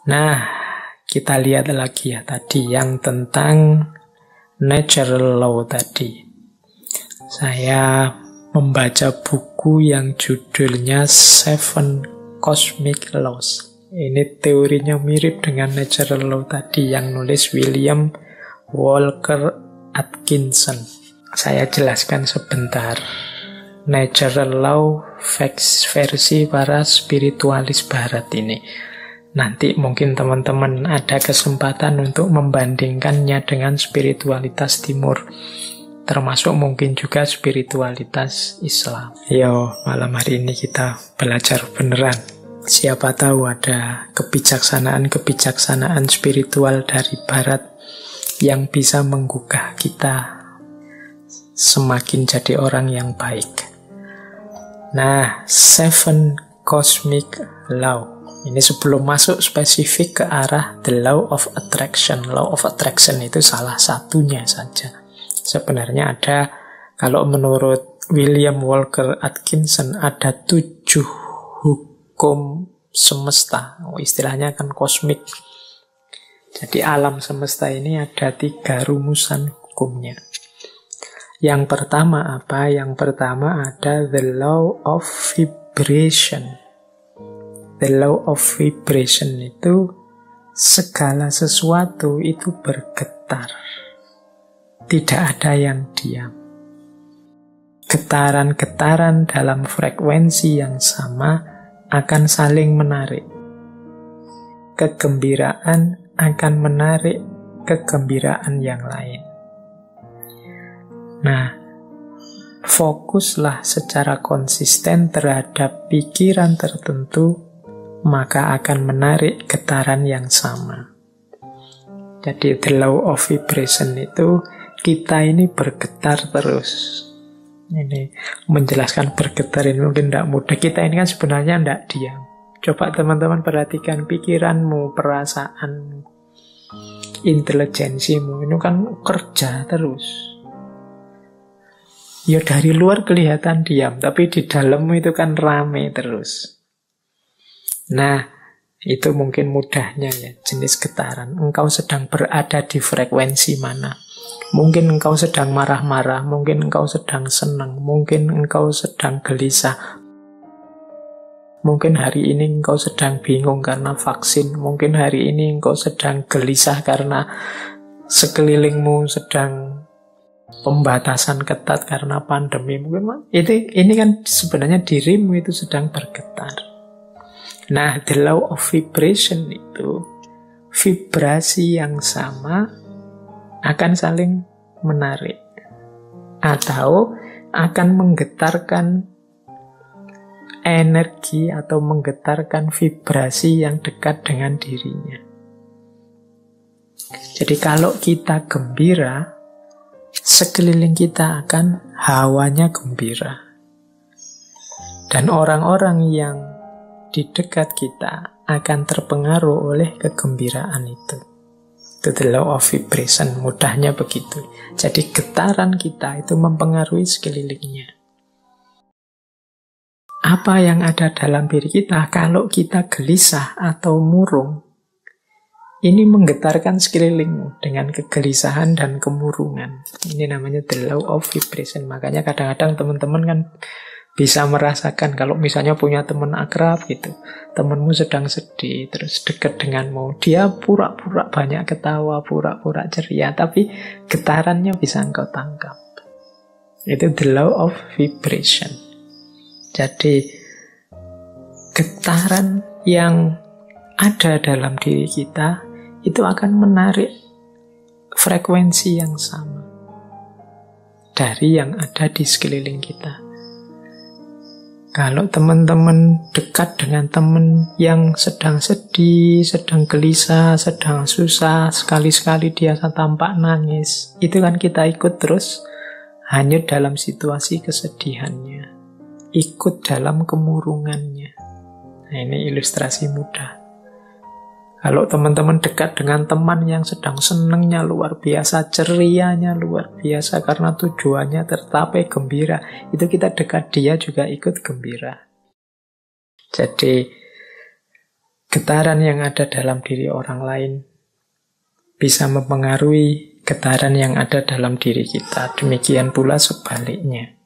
Nah, kita lihat lagi ya tadi yang tentang natural law tadi. Saya membaca buku yang judulnya Seven Cosmic Laws. Ini teorinya mirip dengan natural law tadi yang nulis William Walker Atkinson. Saya jelaskan sebentar. Natural law versi para spiritualis barat ini. Nanti mungkin teman-teman ada kesempatan untuk membandingkannya dengan spiritualitas timur, termasuk mungkin juga spiritualitas Islam. Yo, malam hari ini kita belajar beneran. Siapa tahu ada kebijaksanaan spiritual dari barat yang bisa menggugah kita semakin jadi orang yang baik. Nah, Seven Cosmic Law. Ini sebelum masuk spesifik ke arah the law of attraction. Law of attraction itu salah satunya saja. Sebenarnya ada, kalau menurut William Walker Atkinson, ada 7 hukum semesta. Istilahnya kan kosmik. Jadi alam semesta ini ada 3 rumusan hukumnya. Yang pertama apa? Yang pertama ada the law of vibration. The law of vibration itu segala sesuatu itu bergetar. Tidak ada yang diam. Getaran-getaran dalam frekuensi yang sama akan saling menarik. Kegembiraan akan menarik kegembiraan yang lain. Nah, fokuslah secara konsisten terhadap pikiran tertentu, maka akan menarik getaran yang sama. Jadi the law of vibration itu kita ini bergetar terus. Ini menjelaskan bergetar ini mungkin tidak mudah. Kita ini kan sebenarnya tidak diam. Coba teman-teman perhatikan pikiranmu, perasaanmu, intelijensimu, ini kan kerja terus. Ya dari luar kelihatan diam, tapi di dalammu itu kan rame terus. Nah, itu mungkin mudahnya ya, jenis getaran. Engkau sedang berada di frekuensi mana? Mungkin engkau sedang marah-marah, mungkin engkau sedang senang, mungkin engkau sedang gelisah. Mungkin hari ini engkau sedang bingung karena vaksin, mungkin hari ini engkau sedang gelisah karena sekelilingmu sedang pembatasan ketat karena pandemi. Mungkin ini kan sebenarnya dirimu itu sedang bergetar. Nah, the law of vibration itu vibrasi yang sama akan saling menarik atau akan menggetarkan energi atau menggetarkan vibrasi yang dekat dengan dirinya. Jadi kalau kita gembira, sekeliling kita akan hawanya gembira. Dan orang-orang yang di dekat kita akan terpengaruh oleh kegembiraan itu. Itu the law of vibration, mudahnya begitu. Jadi getaran kita itu mempengaruhi sekelilingnya. Apa yang ada dalam diri kita kalau kita gelisah atau murung, ini menggetarkan sekelilingmu dengan kegelisahan dan kemurungan. Ini namanya the law of vibration. Makanya kadang-kadang teman-teman kan bisa merasakan kalau misalnya punya teman akrab gitu, temanmu sedang sedih, terus dekat denganmu, dia pura-pura banyak ketawa, pura-pura ceria, tapi getarannya bisa engkau tangkap. Itu the law of vibration. Jadi getaran yang ada dalam diri kita itu akan menarik frekuensi yang sama dari yang ada di sekeliling kita. Kalau teman-teman dekat dengan teman yang sedang sedih, sedang gelisah, sedang susah, sekali-sekali dia tampak nangis, itu kan kita ikut terus hanyut dalam situasi kesedihannya, ikut dalam kemurungannya. Nah, ini ilustrasi mudah. Kalau teman-teman dekat dengan teman yang sedang senangnya luar biasa, cerianya luar biasa karena tujuannya tercapai gembira, itu kita dekat dia juga ikut gembira. Jadi getaran yang ada dalam diri orang lain bisa mempengaruhi getaran yang ada dalam diri kita. Demikian pula sebaliknya.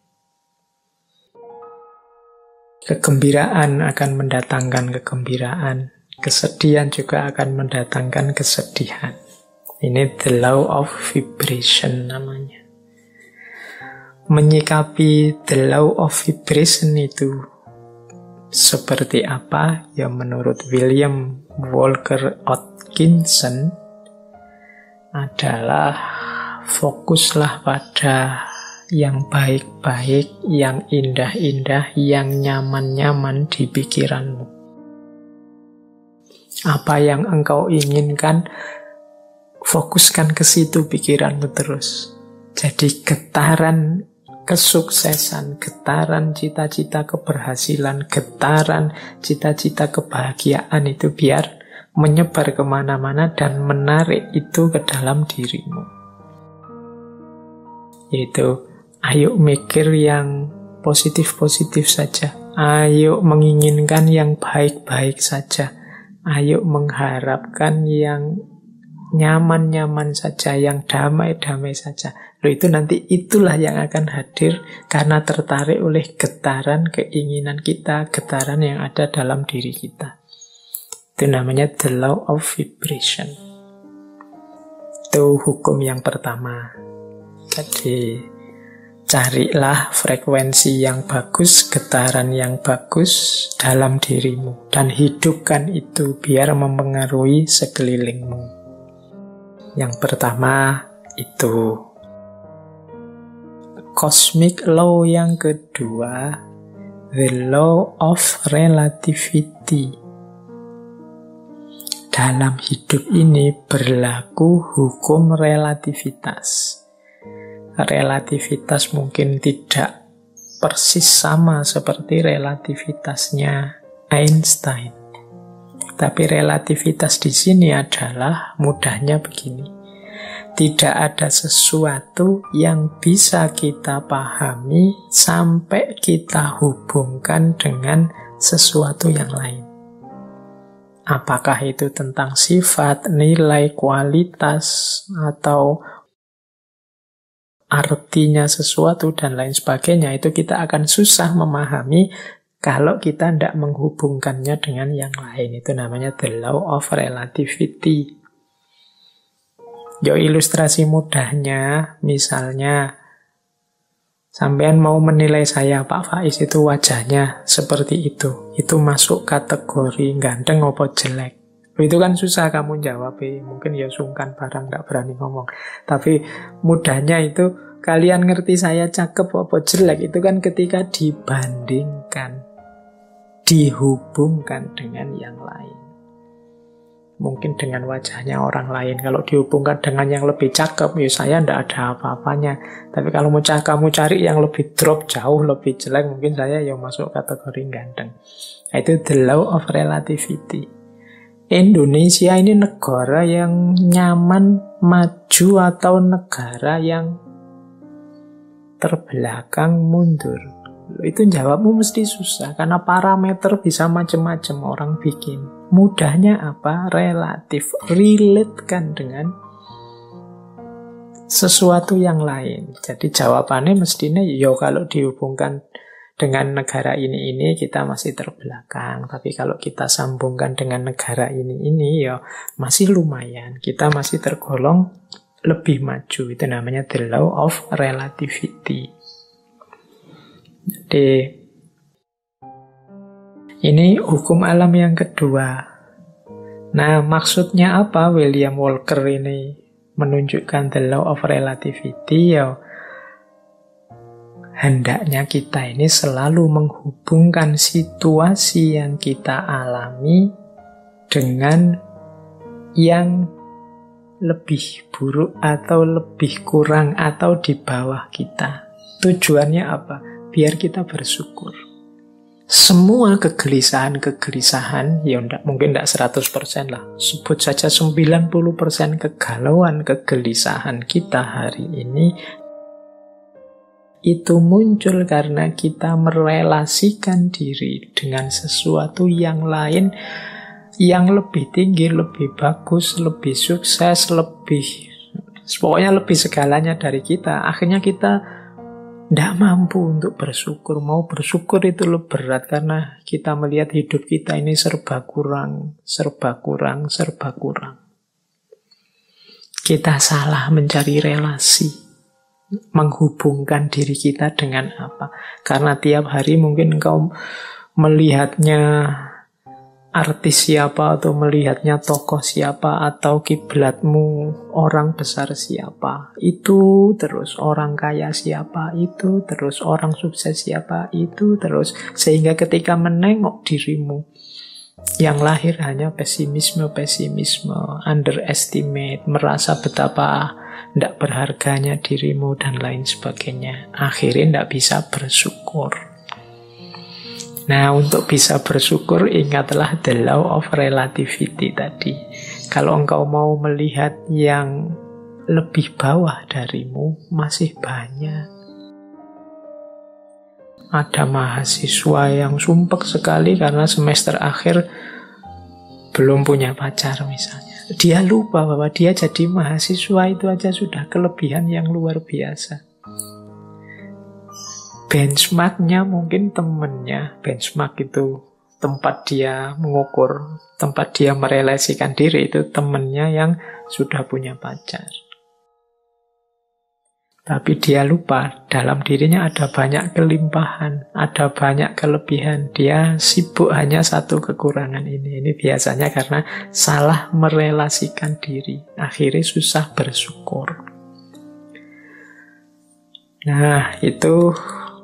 Kegembiraan akan mendatangkan kegembiraan. Kesedihan juga akan mendatangkan kesedihan. Ini the law of vibration namanya. Menyikapi the law of vibration itu seperti apa? Ya menurut William Walker Atkinson adalah fokuslah pada yang baik-baik, yang indah-indah, yang nyaman-nyaman di pikiranmu. Apa yang engkau inginkan, fokuskan ke situ pikiranmu terus. Jadi getaran kesuksesan, getaran cita-cita keberhasilan, getaran cita-cita kebahagiaan itu biar menyebar kemana-mana dan menarik itu ke dalam dirimu. Yaitu ayo mikir yang positif-positif saja. Ayo menginginkan yang baik-baik saja. Ayo mengharapkan yang nyaman-nyaman saja, yang damai-damai saja. Loh, itu nanti itulah yang akan hadir karena tertarik oleh getaran keinginan kita, getaran yang ada dalam diri kita. Itu namanya the law of vibration. Itu hukum yang pertama. Jadi carilah frekuensi yang bagus, getaran yang bagus dalam dirimu. Dan hidupkan itu biar mempengaruhi sekelilingmu. Yang pertama itu. Cosmic law yang kedua, the law of relativity. Dalam hidup ini berlaku hukum relativitas. Relativitas mungkin tidak persis sama seperti relativitasnya Einstein. Tapi relativitas di sini adalah mudahnya begini. Tidak ada sesuatu yang bisa kita pahami sampai kita hubungkan dengan sesuatu yang lain. Apakah itu tentang sifat, nilai, kualitas, atau artinya sesuatu dan lain sebagainya, itu kita akan susah memahami kalau kita tidak menghubungkannya dengan yang lain. Itu namanya the law of relativity. Yo, ilustrasi mudahnya, misalnya sampean mau menilai saya, Pak Faiz itu wajahnya seperti itu masuk kategori ganteng apa jelek? Itu kan susah kamu jawab, mungkin ya sungkan barang, gak berani ngomong. Tapi mudahnya itu, kalian ngerti saya cakep apa jelek, itu kan ketika dibandingkan, dihubungkan dengan yang lain. Mungkin dengan wajahnya orang lain. Kalau dihubungkan dengan yang lebih cakep, ya saya ndak ada apa-apanya. Tapi kalau kamu cari yang lebih drop, jauh lebih jelek, mungkin saya yang masuk kategori ganteng. Nah, itu the law of relativity. Indonesia ini negara yang nyaman, maju, atau negara yang terbelakang, mundur? Itu jawabmu mesti susah, karena parameter bisa macam-macam orang bikin. Mudahnya apa? Relatif. Relate-kan dengan sesuatu yang lain. Jadi jawabannya mestinya, yo kalau dihubungkan dengan negara ini kita masih terbelakang. Tapi kalau kita sambungkan dengan negara ini ya masih lumayan. Kita masih tergolong lebih maju. Itu namanya the law of relativity. Jadi ini hukum alam yang kedua. Nah, maksudnya apa William Walker ini menunjukkan the law of relativity? Ya, hendaknya kita ini selalu menghubungkan situasi yang kita alami dengan yang lebih buruk atau lebih kurang atau di bawah kita. Tujuannya apa? Biar kita bersyukur. Semua kegelisahan, ya mungkin tidak 100% lah. Sebut saja 90% kegalauan, kegelisahan kita hari ini, itu muncul karena kita merelasikan diri dengan sesuatu yang lain yang lebih tinggi, lebih bagus, lebih sukses, pokoknya lebih segalanya dari kita. Akhirnya kita tidak mampu untuk bersyukur. Mau bersyukur itu lebih berat karena kita melihat hidup kita ini serba kurang, serba kurang, serba kurang. Kita salah mencari relasi, menghubungkan diri kita dengan apa. Karena tiap hari mungkin engkau melihatnya artis siapa, atau melihatnya tokoh siapa, atau kiblatmu orang besar siapa, itu terus orang kaya siapa, itu terus orang sukses siapa, itu terus. Sehingga ketika menengok dirimu, yang lahir hanya pesimisme, underestimate, merasa betapa tidak berharganya dirimu, dan lain sebagainya. Akhirnya tidak bisa bersyukur. Nah, untuk bisa bersyukur, ingatlah the law of relativity tadi. Kalau engkau mau melihat yang lebih bawah darimu, masih banyak. Ada mahasiswa yang sumpek sekali karena semester akhir belum punya pacar misalnya. Dia lupa bahwa dia jadi mahasiswa itu aja sudah kelebihan yang luar biasa. Benchmarknya mungkin temennya. Benchmark itu tempat dia mengukur, tempat dia merelasikan diri, itu temennya yang sudah punya pacar. Tapi dia lupa, dalam dirinya ada banyak kelimpahan, ada banyak kelebihan. Dia sibuk hanya satu kekurangan ini. Ini biasanya karena salah merelasikan diri. Akhirnya susah bersyukur. Nah, itu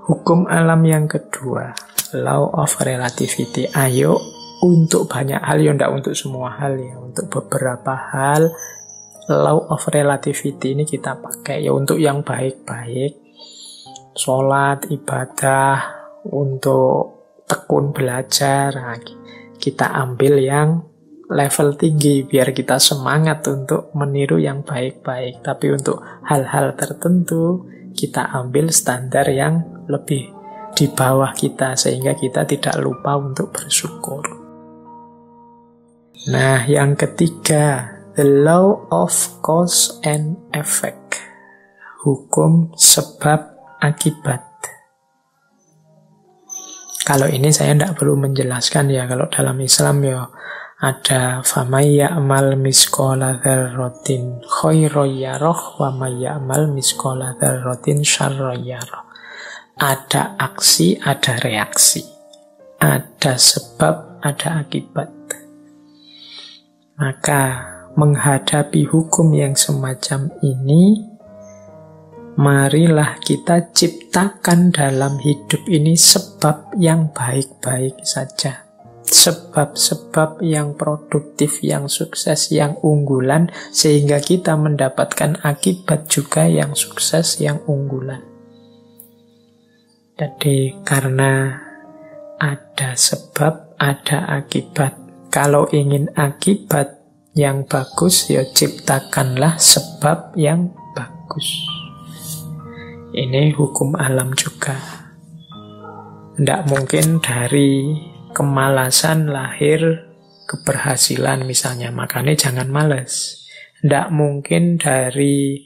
hukum alam yang kedua, law of relativity. Ayo, untuk banyak hal, ya tidak untuk semua hal ya, untuk beberapa hal, law of relativity ini kita pakai ya untuk yang baik-baik, sholat, ibadah, untuk tekun belajar. Nah, kita ambil yang level tinggi biar kita semangat untuk meniru yang baik-baik. Tapi untuk hal-hal tertentu kita ambil standar yang lebih di bawah kita, sehingga kita tidak lupa untuk bersyukur. Nah, yang ketiga, the law of cause and effect. Hukum sebab akibat. Kalau ini saya tidak perlu menjelaskan ya. Kalau dalam Islam ya ada famay ya'mal misqala dzarratin khairan yarah wa may ya'mal misqala dzarratin syarran yarah. Ada aksi, ada reaksi. Ada sebab, ada akibat. Maka menghadapi hukum yang semacam ini, marilah kita ciptakan dalam hidup ini sebab yang baik-baik saja. Sebab-sebab yang produktif, yang sukses, yang unggulan, sehingga kita mendapatkan akibat juga yang sukses, yang unggulan. Jadi karena ada sebab, ada akibat. Kalau ingin akibat yang bagus, ya ciptakanlah sebab yang bagus. Ini hukum alam juga. Tidak mungkin dari kemalasan lahir keberhasilan misalnya, makanya jangan malas. Tidak mungkin dari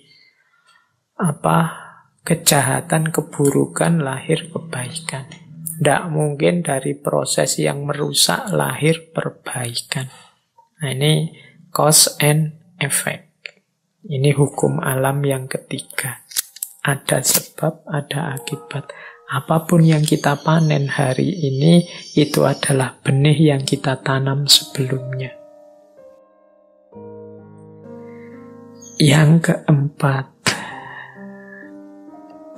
kejahatan, keburukan lahir kebaikan. Tidak mungkin dari proses yang merusak lahir perbaikan. Nah, ini cause and effect. Ini hukum alam yang ketiga. Ada sebab, ada akibat. Apapun yang kita panen hari ini, itu adalah benih yang kita tanam sebelumnya. Yang keempat,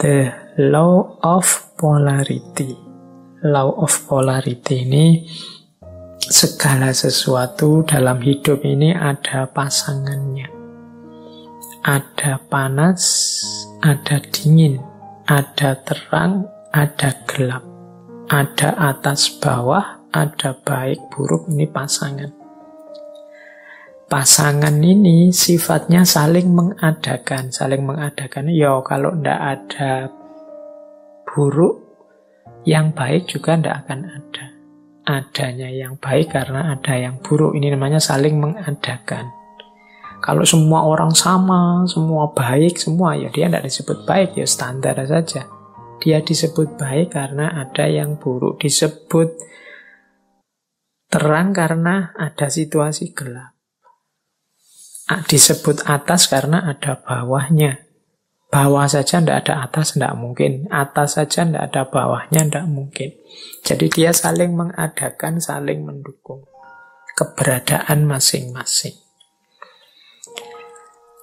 the law of polarity. Law of polarity ini, segala sesuatu dalam hidup ini ada pasangannya. Ada panas, ada dingin, ada terang, ada gelap, ada atas bawah, ada baik buruk. Ini pasangan. Pasangan ini sifatnya saling mengadakan. Saling mengadakan, ya kalau tidak ada buruk, yang baik juga tidak akan ada. adanya yang baik karena ada yang buruk. Ini namanya saling mengadakan. Kalau semua orang sama, semua baik, semua, ya dia tidak disebut baik, ya standar saja. Dia disebut baik karena ada yang buruk. Disebut terang karena ada situasi gelap. Disebut atas karena ada bawahnya. Bawah saja tidak ada atas, tidak mungkin. Atas saja tidak ada bawahnya, tidak mungkin. Jadi dia saling mengadakan, saling mendukung keberadaan masing-masing.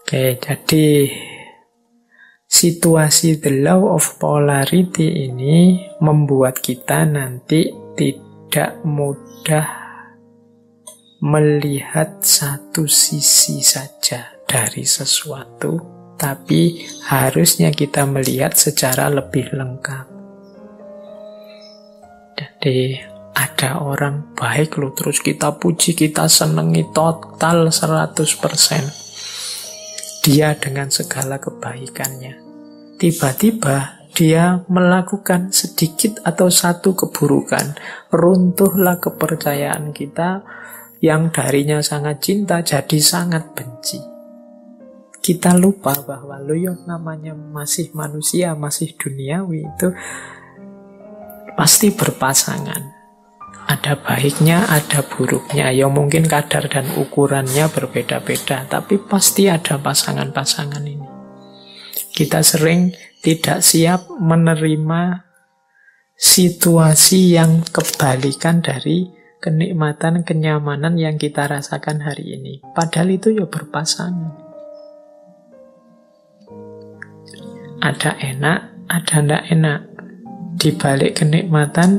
Oke, jadi situasi the law of polarity ini membuat kita nanti tidak mudah melihat satu sisi saja dari sesuatu, tapi harusnya kita melihat secara lebih lengkap. Jadi ada orang baik loh, terus kita puji, kita senangi total 100%. Dia dengan segala kebaikannya. Tiba-tiba dia melakukan sedikit atau satu keburukan. Runtuhlah kepercayaan kita yang darinya sangat cinta jadi sangat benci. Kita lupa bahwa namanya masih manusia, masih duniawi, itu pasti berpasangan. Ada baiknya, ada buruknya. Ya mungkin kadar dan ukurannya berbeda-beda, tapi pasti ada pasangan-pasangan ini. Kita sering tidak siap menerima situasi yang kebalikan dari kenikmatan, kenyamanan yang kita rasakan hari ini. Padahal itu ya berpasangan. Ada enak, ada tidak enak. Di balik kenikmatan,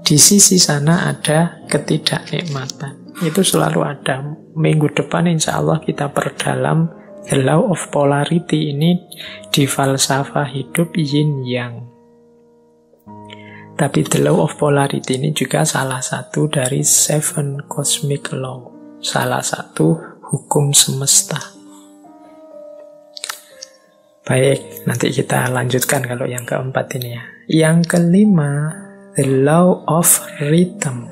di sisi sana ada ketidaknikmatan. Itu selalu ada. Minggu depan insya Allah kita perdalam the law of polarity ini di falsafah hidup yin yang. Tapi the law of polarity ini juga salah satu dari 7 cosmic law. Salah satu hukum semesta. Baik, nanti kita lanjutkan kalau yang keempat ini ya. Yang kelima, the law of rhythm.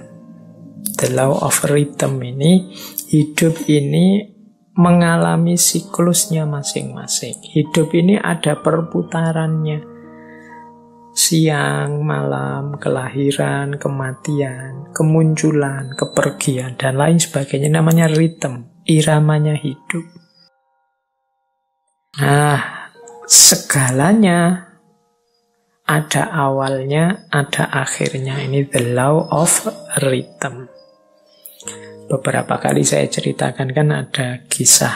The law of rhythm ini, hidup ini mengalami siklusnya masing-masing. Hidup ini ada perputarannya. Siang, malam, kelahiran, kematian, kemunculan, kepergian, dan lain sebagainya. Namanya rhythm, iramanya hidup. Nah, segalanya ada awalnya, ada akhirnya. Ini the law of rhythm. Beberapa kali saya ceritakan kan ada kisah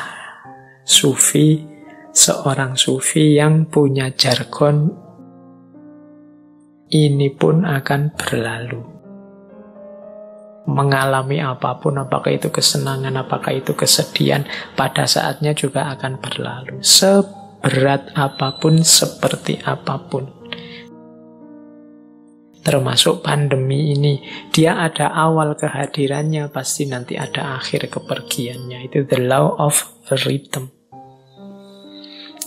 sufi, seorang sufi yang punya jargon, ini pun akan berlalu. Mengalami apapun, apakah itu kesenangan, apakah itu kesedihan, pada saatnya juga akan berlalu. Seberat apapun, seperti apapun. Termasuk pandemi ini, dia ada awal kehadirannya, pasti nanti ada akhir kepergiannya. Itu the law of rhythm.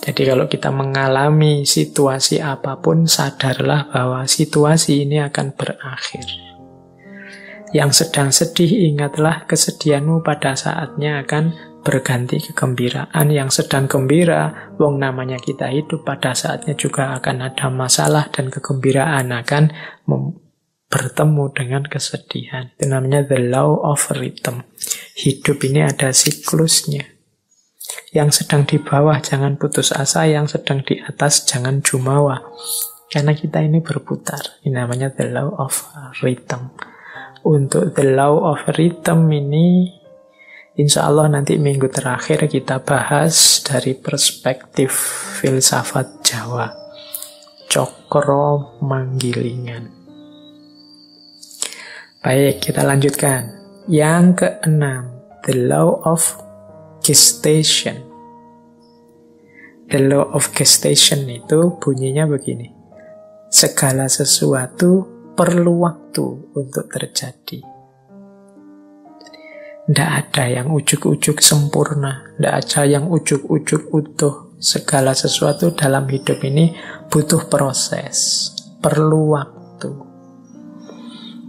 Jadi kalau kita mengalami situasi apapun, sadarlah bahwa situasi ini akan berakhir. Yang sedang sedih, ingatlah kesedihanmu pada saatnya akan berganti kegembiraan. Yang sedang gembira, wong namanya kita hidup, pada saatnya juga akan ada masalah dan kegembiraan akan bertemu dengan kesedihan. Itu namanya the law of rhythm. Hidup ini ada siklusnya. Yang sedang di bawah jangan putus asa, yang sedang di atas jangan jumawa. Karena kita ini berputar. Ini namanya the law of rhythm. Untuk the law of rhythm ini, insya Allah nanti minggu terakhir kita bahas dari perspektif filsafat Jawa. Cokro Manggilingan. Baik, kita lanjutkan. Yang keenam, the law of gestation. The law of gestation itu bunyinya begini. Segala sesuatu perlu waktu untuk terjadi. Tidak ada yang ujuk-ujuk sempurna. Tidak ada yang ujuk-ujuk utuh. Segala sesuatu dalam hidup ini butuh proses. Perlu waktu.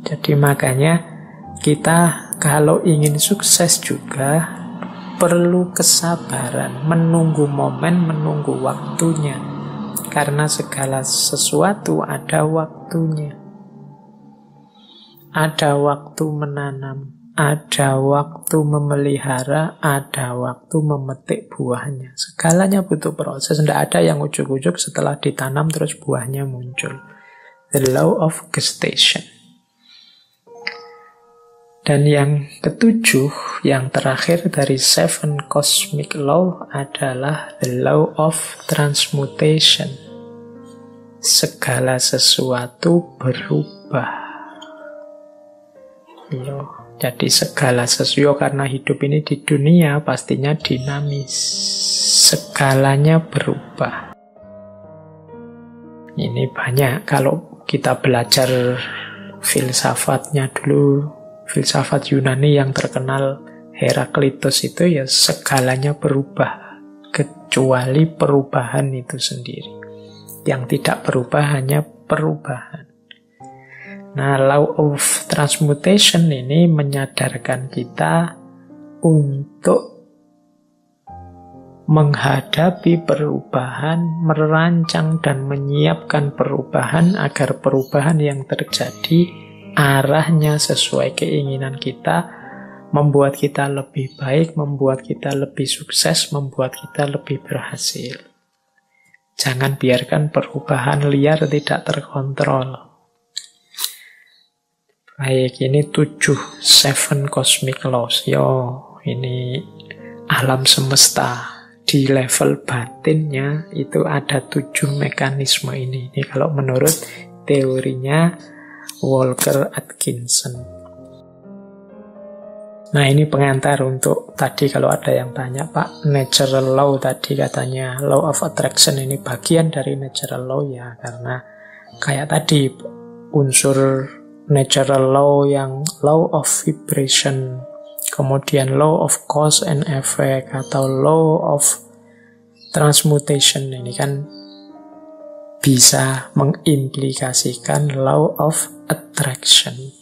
Jadi makanya kita kalau ingin sukses juga perlu kesabaran, menunggu momen, menunggu waktunya. Karena segala sesuatu ada waktunya. Ada waktu menanam, ada waktu memelihara, ada waktu memetik buahnya. Segalanya butuh proses. Tidak ada yang ujuk-ujuk setelah ditanam terus buahnya muncul. The law of gestation. Dan yang ketujuh, yang terakhir dari 7 cosmic law adalah the law of transmutation. Segala sesuatu berubah. Jadi segala sesuatu, karena hidup ini di dunia pastinya dinamis. Segalanya berubah. Ini banyak kalau kita belajar filsafatnya dulu. Filsafat Yunani yang terkenal Heraklitus itu ya segalanya berubah, kecuali perubahan itu sendiri. Yang tidak berubah hanya perubahan. Nah, law of transmutation ini menyadarkan kita untuk menghadapi perubahan, merancang dan menyiapkan perubahan agar perubahan yang terjadi arahnya sesuai keinginan kita, membuat kita lebih baik, membuat kita lebih sukses, membuat kita lebih berhasil. Jangan biarkan perubahan liar tidak terkontrol. Baik, ini 7 cosmic laws. Ini alam semesta. Di level batinnya itu ada 7 mekanisme ini. Ini kalau menurut teorinya Walker Atkinson. Nah, ini pengantar untuk tadi kalau ada yang tanya, Pak, natural law tadi katanya law of attraction ini bagian dari natural law ya, karena kayak tadi unsur natural law yang law of vibration, kemudian law of cause and effect atau law of transmutation ini kan bisa mengimplikasikan law of attraction.